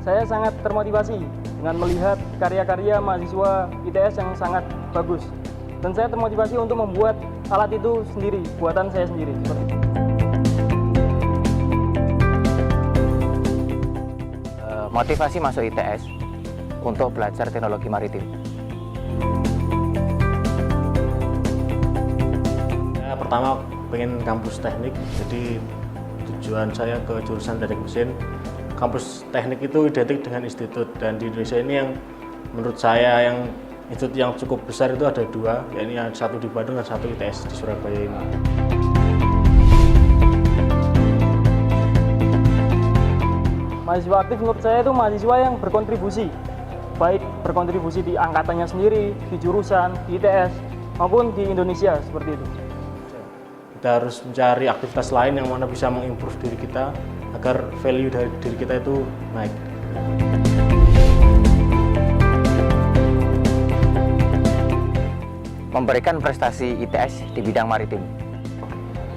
Saya sangat termotivasi dengan melihat karya-karya mahasiswa ITS yang sangat bagus. Dan saya termotivasi untuk membuat alat itu sendiri, buatan saya sendiri. Seperti itu. Motivasi masuk ITS untuk belajar teknologi maritim. Pertama pengen kampus teknik, jadi tujuan saya ke jurusan teknik mesin. Kampus teknik itu identik dengan institut, dan di Indonesia ini yang menurut saya yang institut yang cukup besar itu ada dua, yakni satu di Bandung dan satu ITS di Surabaya ini. Mahasiswa aktif menurut saya itu mahasiswa yang berkontribusi, baik berkontribusi di angkatannya sendiri, di jurusan, di ITS, maupun di Indonesia, seperti itu. Kita harus mencari aktivitas lain yang mana bisa mengimprove diri kita agar value dari diri kita itu naik. Memberikan prestasi ITS di bidang maritim.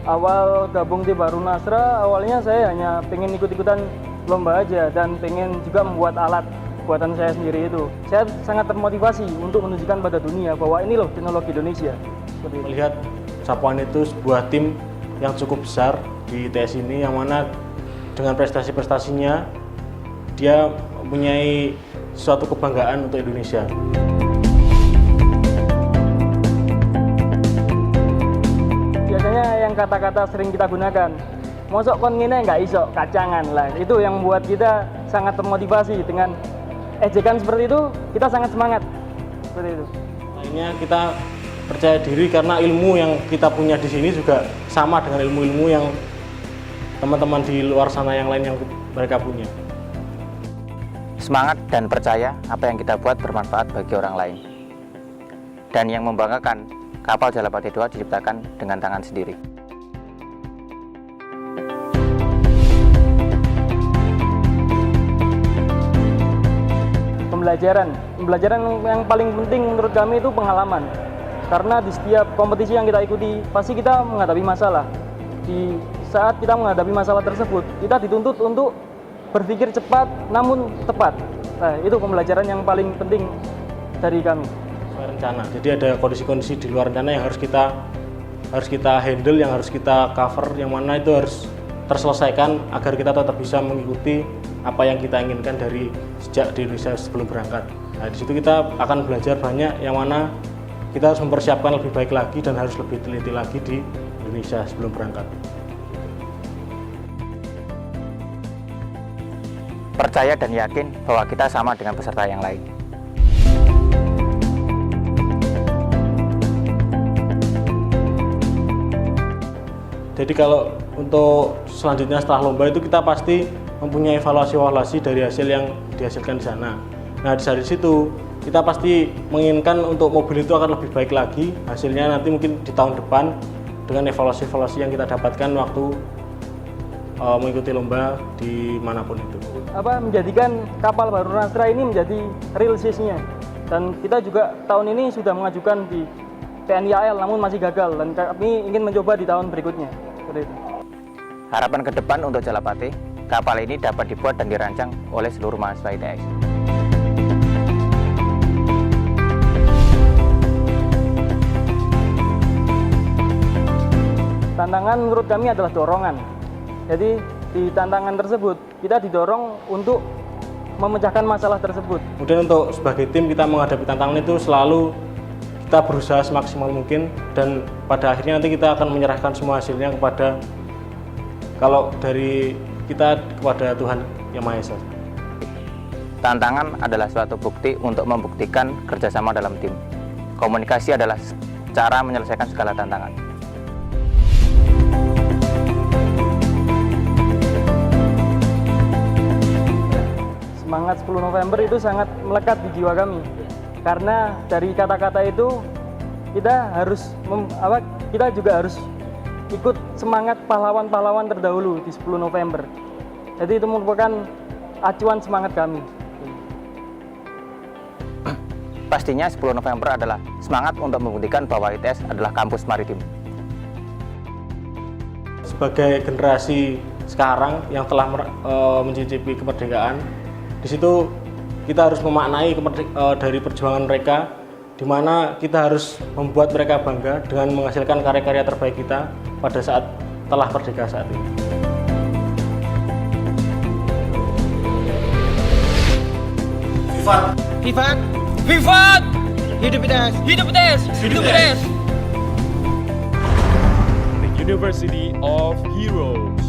Awal gabung di Baru Nasra, awalnya saya hanya pengen ikut-ikutan lomba aja dan pengen juga membuat alat buatan saya sendiri itu. Saya sangat termotivasi untuk menunjukkan pada dunia bahwa ini loh teknologi Indonesia. Melihat Sapuan itu sebuah tim yang cukup besar di ITS ini, yang mana dengan prestasi-prestasinya dia mempunyai suatu kebanggaan untuk Indonesia. Biasanya yang kata-kata sering kita gunakan, mosok kon ngene nggak iso, kacangan lah. Itu yang membuat kita sangat termotivasi. Dengan ejekan seperti itu, kita sangat semangat. Seperti itu. Lainnya kita percaya diri karena ilmu yang kita punya di sini juga sama dengan ilmu-ilmu yang teman-teman di luar sana yang lain yang mereka punya. Semangat dan percaya apa yang kita buat bermanfaat bagi orang lain. Dan yang membanggakan, kapal Jalapati 2 diciptakan dengan tangan sendiri. Pembelajaran yang paling penting menurut kami itu pengalaman. Karena di setiap kompetisi yang kita ikuti, pasti kita menghadapi masalah. Di saat kita menghadapi masalah tersebut, kita dituntut untuk berpikir cepat namun tepat. Nah, itu pembelajaran yang paling penting dari kami. Sesuai rencana. Jadi ada kondisi-kondisi di luar rencana yang harus kita handle, yang harus kita cover, yang mana itu harus terselesaikan agar kita tetap bisa mengikuti apa yang kita inginkan dari sejak di Indonesia sebelum berangkat. Nah, di situ kita akan belajar banyak, yang mana kita harus mempersiapkan lebih baik lagi dan harus lebih teliti lagi di Indonesia sebelum berangkat. Percaya dan yakin bahwa kita sama dengan peserta yang lain. Jadi kalau untuk selanjutnya setelah lomba itu kita pasti mempunyai evaluasi dari hasil yang dihasilkan di sana. Nah, dari situ kita pasti menginginkan untuk mobil itu akan lebih baik lagi hasilnya nanti mungkin di tahun depan dengan evaluasi-evaluasi yang kita dapatkan waktu mengikuti lomba di manapun itu. Menjadikan kapal Baru Nasra ini menjadi real size-nya. Dan kita juga tahun ini sudah mengajukan di TNI AL namun masih gagal, dan kami ingin mencoba di tahun berikutnya. Seperti itu. Harapan ke depan untuk Jalapati, kapal ini dapat dibuat dan dirancang oleh seluruh mahasiswa ITS. Tantangan menurut kami adalah dorongan. Jadi di tantangan tersebut kita didorong untuk memecahkan masalah tersebut. Kemudian untuk sebagai tim kita menghadapi tantangan itu selalu kita berusaha semaksimal mungkin, dan pada akhirnya nanti kita akan menyerahkan semua hasilnya kepada kepada Tuhan Yang Maha Esa. Tantangan adalah suatu bukti untuk membuktikan kerjasama dalam tim. Komunikasi adalah cara menyelesaikan segala tantangan. Semangat 10 November itu sangat melekat di jiwa kami. Karena dari kata-kata itu kita juga harus ikut semangat pahlawan-pahlawan terdahulu di 10 November. Jadi itu merupakan acuan semangat kami. Pastinya 10 November adalah semangat untuk membuktikan bahwa ITS adalah kampus maritim. Sebagai generasi sekarang yang telah mencicipi kemerdekaan, Di situ kita harus memaknai dari perjuangan mereka, di mana kita harus membuat mereka bangga dengan menghasilkan karya-karya terbaik kita pada saat telah merdeka saat ini. Vivat! Vivat! Vivat! Hidup PTS! Hidup PTS! Hidup PTS! The University of Heroes.